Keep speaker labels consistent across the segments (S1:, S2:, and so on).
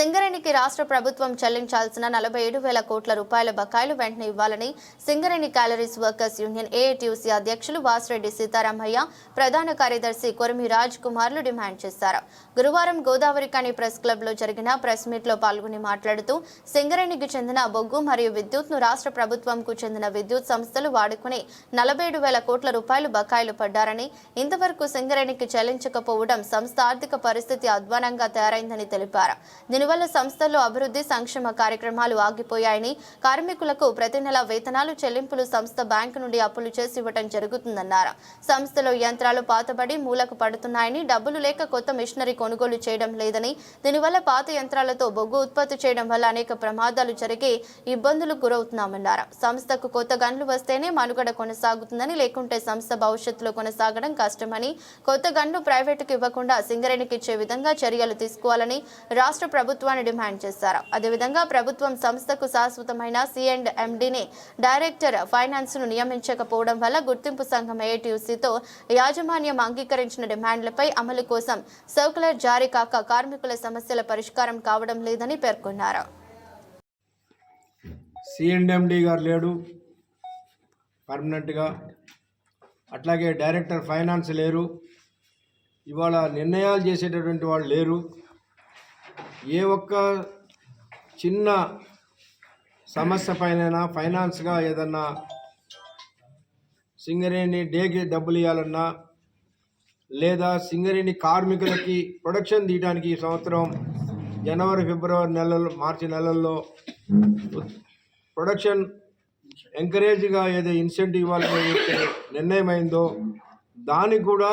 S1: సింగరేణికి రాష్ట్ర ప్రభుత్వం చెల్లించాల్సిన 47,000 కోట్ల రూపాయల బకాయిలు వెంటనే ఇవ్వాలని Singareni calories workers union AITUC అధ్యక్షులు వాసిరెడ్డి సీతారామయ్య, ప్రధాన కార్యదర్శి కొరిమి రాజ్ కుమార్లు డిమాండ్ చేశారు. గురువారం గోదావరికని ప్రెస్ క్లబ్లో జరిగిన ప్రెస్ మీట్లో పాల్గొని మాట్లాడుతూ సింగరేణికి చెందిన బొగ్గు మరియు విద్యుత్ను రాష్ట్ర ప్రభుత్వంకు చెందిన విద్యుత్ సంస్థలు వాడుకుని 47,000 కోట్ల రూపాయలు బకాయిలు పడ్డారని, ఇంతవరకు సింగరేణికి చెల్లించకపోవడం సంస్థ ఆర్థిక పరిస్థితి అధ్వానంగా తయారైందని తెలిపారు. దీనివల్ల సంస్థల్లో అభివృద్ధి సంక్షేమ కార్యక్రమాలు ఆగిపోయాయని, కార్మికులకు ప్రతి నెల వేతనాలు చెల్లింపులు సంస్థ బ్యాంకు నుండి అప్పులు చేసి ఇవ్వడం జరుగుతుందన్నారు. సంస్థలో యంత్రాలు పాతబడి మూలకు పడుతున్నాయని, డబ్బులు లేక కొత్త మిషనరీ కొనుగోలు చేయడం లేదని, దీనివల్ల పాత యంత్రాలతో బొగ్గు ఉత్పత్తి చేయడం వల్ల అనేక ప్రమాదాలు జరిగి ఇబ్బందులకు గురవుతున్నామన్నారు. సంస్థకు కొత్త గన్లు వస్తేనే మనుగడ కొనసాగుతుందని, లేకుంటే సంస్థ భవిష్యత్తులో కొనసాగడం కష్టమని, కొత్త గన్లు ప్రైవేటుకు ఇవ్వకుండా సింగరేణికి ఇచ్చే విధంగా చర్యలు తీసుకోవాలని రాష్ట్ర ప్రభుత్వాన్ని డిమాండ్ చేశారు. అదేవిధంగా ప్రభుత్వం సంస్థకు శాశ్వతమైన C&MDని డైరెక్టర్ ఫైనాన్స్ ను నియమించకపోవడం వల్ల గుర్తింపు సంఘం ఏఐటీయూసీతో యాజమాన్యం అంగీకరించిన డిమాండ్లపై అమలు కోసం సర్క్యులర్ జారీ కాక కార్మికుల సమస్యల పరిష్కారం కావడం లేదని పేర్కొన్నారు.
S2: C&MD గారు లేడు పర్మనెంట్గా, అట్లాగే డైరెక్టర్ ఫైనాన్స్ లేరు, ఇవాళ నిర్ణయాలు చేసేటటువంటి వాళ్ళు లేరు. ఏ ఒక్క చిన్న సమస్య పైన ఫైనాన్స్గా ఏదన్నా సింగరేణి డేకి డబ్బులు ఇవ్వాలన్నా, లేదా సింగరేణి కార్మికులకి ప్రొడక్షన్ తీయడానికి ఈ సంవత్సరం జనవరి, ఫిబ్రవరి నెలల్లో, మార్చి నెలల్లో ప్రొడక్షన్ ఎంకరేజ్గా ఏదో ఇన్సెంటివ్ ఇవ్వాలని నిర్ణయమైందో దానికి కూడా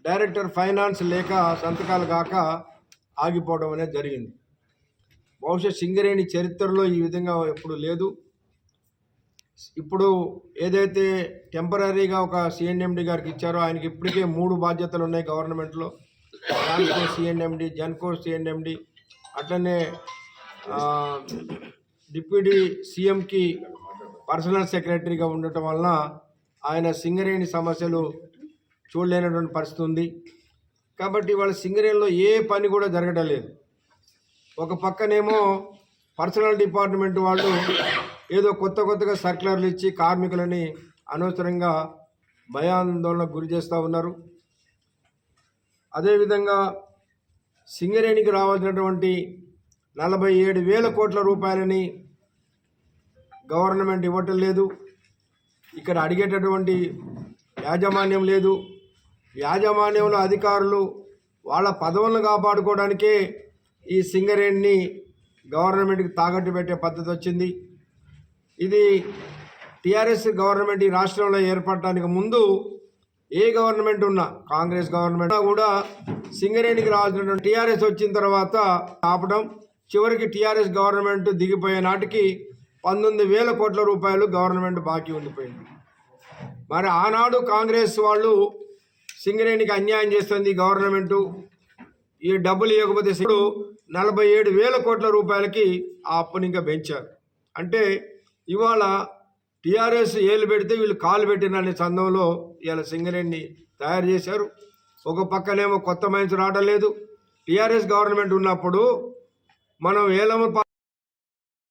S2: డైరెక్టర్ ఫైనాన్స్ లేక సంతకాలు కాక ఆగిపోవడం అనేది జరిగింది. బహుశా సింగరేణి చరిత్రలో ఈ విధంగా ఎప్పుడు లేదు. ఇప్పుడు ఏదైతే టెంపరీగా ఒక C&MD గారికి ఇచ్చారో ఆయనకి ఇప్పటికే 3 బాధ్యతలు ఉన్నాయి గవర్నమెంట్లో. ట్రాన్స్కో C&MD, జెన్కో C&MD, అట్లనే డిప్యూటీ సీఎంకి పర్సనల్ సెక్రటరీగా ఉండటం వలన ఆయన సింగరేణి సమస్యలు చూడలేనటువంటి పరిస్థితి ఉంది. కాబట్టి వాళ్ళ సింగరేణిలో ఏ పని కూడా జరగడం లేదు. ఒక పక్కనేమో పర్సనల్ డిపార్ట్మెంట్ వాళ్ళు ఏదో కొత్తగా సర్క్యులర్లు ఇచ్చి కార్మికులని అనవసరంగా భయాందోళనకు గురి చేస్తూ ఉన్నారు. అదేవిధంగా సింగరేణికి రావాల్సినటువంటి 47,000 కోట్ల రూపాయలని గవర్నమెంట్ ఇవ్వటం లేదు. ఇక్కడ అడిగేటటువంటి యాజమాన్యం లేదు. యాజమాన్యంలో అధికారులు వాళ్ళ పదవులను కాపాడుకోవడానికే ఈ సింగరేణిని గవర్నమెంట్కి తాకట్టు పెట్టే పద్ధతి వచ్చింది. ఇది టీఆర్ఎస్ గవర్నమెంట్ ఈ రాష్ట్రంలో ఏర్పడటానికి ముందు ఏ గవర్నమెంట్ ఉన్నా, కాంగ్రెస్ గవర్నమెంట్ కూడా సింగరేణికి రావాల్సిన టీఆర్ఎస్ వచ్చిన తర్వాత ఆపడం, చివరికి టీఆర్ఎస్ గవర్నమెంట్ దిగిపోయే నాటికి 19,000 కోట్ల రూపాయలు గవర్నమెంట్ బాకీ ఉండిపోయింది. మరి ఆనాడు కాంగ్రెస్ వాళ్ళు సింగరేణికి అన్యాయం చేస్తుంది గవర్నమెంటు, ఈ డబ్బులు ఇవ్వకపోతే ఇప్పుడు 47,000 కోట్ల రూపాయలకి ఆ అప్పుని ఇంకా పెంచారు. అంటే ఇవాళ టీఆర్ఎస్ ఏళ్ళు పెడితే వీళ్ళు కాలు పెట్టిన సందంలో ఇవాళ సింగరేణిని తయారు చేశారు. ఒక పక్కనేమో కొత్త మైన్స్ రావడం లేదు. టీఆర్ఎస్ గవర్నమెంట్ ఉన్నప్పుడు మనం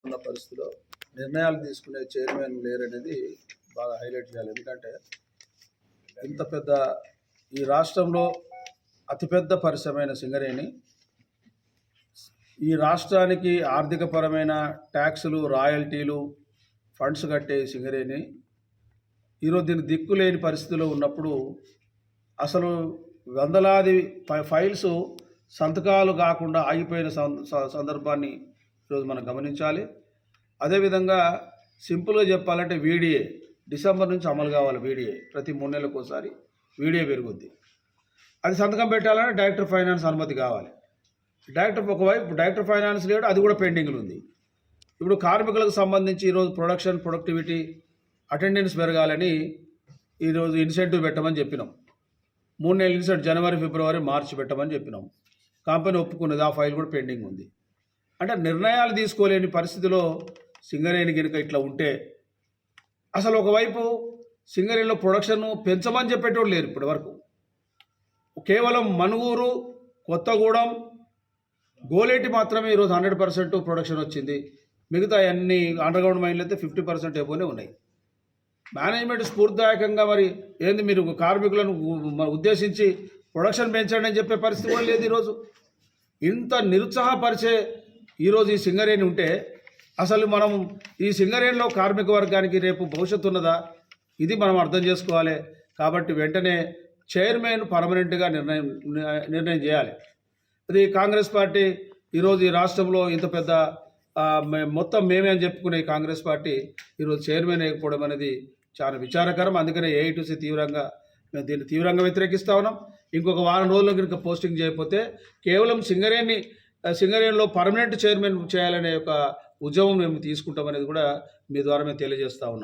S3: ఉన్న పరిస్థితిలో నిర్ణయాలు తీసుకునే చైర్మన్ లేరనేది బాగా హైలైట్ చేయాలి. ఎందుకంటే ఇంత పెద్ద ఈ రాష్ట్రంలో అతిపెద్ద పరిశ్రమైన సింగరేణి, ఈ రాష్ట్రానికి ఆర్థికపరమైన ట్యాక్సులు, రాయల్టీలు, ఫండ్స్ కట్టే సింగరేణి ఈరోజు దీనికి దిక్కులేని పరిస్థితిలో ఉన్నప్పుడు అసలు వందలాది ఫైల్స్ సంతకాలు కాకుండా ఆగిపోయిన సందర్భాన్ని ఈరోజు మనం గమనించాలి. అదేవిధంగా సింపుల్గా చెప్పాలంటే VDA డిసెంబర్ నుంచి అమలు కావాలి. VDA ప్రతి 3 నెలలకు ఒకసారి VDA పెరుగుద్ది. అది సంతకం పెట్టాలంటే డైరెక్టర్ ఫైనాన్స్ అనుమతి కావాలి. ఒకవైపు డైరెక్టర్ ఫైనాన్స్ లేడు, అది కూడా పెండింగ్లో ఉంది. ఇప్పుడు కార్మికులకు సంబంధించి ఈరోజు ప్రొడక్టివిటీ, అటెండెన్స్ పెరగాలని ఈరోజు ఇన్సెంటివ్ పెట్టమని చెప్పినాం. 3 నెలల ఇన్సెంటివ్ జనవరి, ఫిబ్రవరి, మార్చి పెట్టమని చెప్పినాం. కంపెనీ ఒప్పుకున్నది, ఆ ఫైల్ కూడా పెండింగ్ ఉంది. అంటే నిర్ణయాలు తీసుకోలేని పరిస్థితిలో సింగరేణి కనుక ఇట్లా ఉంటే, అసలు ఒకవైపు సింగరేణిలో ప్రొడక్షన్ పెంచమని చెప్పేటోళ్ళు లేరు. ఇప్పటి వరకు కేవలం మనుగూరు, కొత్తగూడెం, గోలేటి మాత్రమే ఈరోజు 100% ప్రొడక్షన్ వచ్చింది. మిగతా అన్ని అండర్గ్రౌండ్ మైన్లు అయితే 50% ఎబోనే ఉన్నాయి. మేనేజ్మెంట్ స్ఫూర్తిదాయకంగా మరి ఏంది మీరు కార్మికులను ఉద్దేశించి ప్రొడక్షన్ పెంచండి అని చెప్పే పరిస్థితి కూడా లేదు. ఈరోజు ఇంత నిరుత్సాహపరిచే ఈరోజు ఈ సింగరేణి ఉంటే అసలు మనం ఈ సింగరేణిలో కార్మిక వర్గానికి రేపు భవిష్యత్తు ఉన్నదా? ఇది మనం అర్థం చేసుకోవాలి. కాబట్టి వెంటనే చైర్మన్ పర్మనెంట్గా నిర్ణయం చేయాలి. అది కాంగ్రెస్ పార్టీ ఈరోజు ఈ రాష్ట్రంలో ఇంత పెద్ద మొత్తం మేమే అని చెప్పుకునే ఈ కాంగ్రెస్ పార్టీ ఈరోజు చైర్మన్ వేయకపోవడం అనేది చాలా విచారకరం. అందుకనే ఏఐటీసీ మేము దీన్ని తీవ్రంగా వ్యతిరేకిస్తా ఉన్నాం. ఇంకొక వారం రోజుల్లో కనుక పోస్టింగ్ చేయకపోతే కేవలం సింగరేణిలో పర్మనెంట్ చైర్మన్ చేయాలనే ఒక ఉద్యమం మేము తీసుకుంటామనేది కూడా మీ ద్వారా మేము తెలియజేస్తా ఉన్నాం.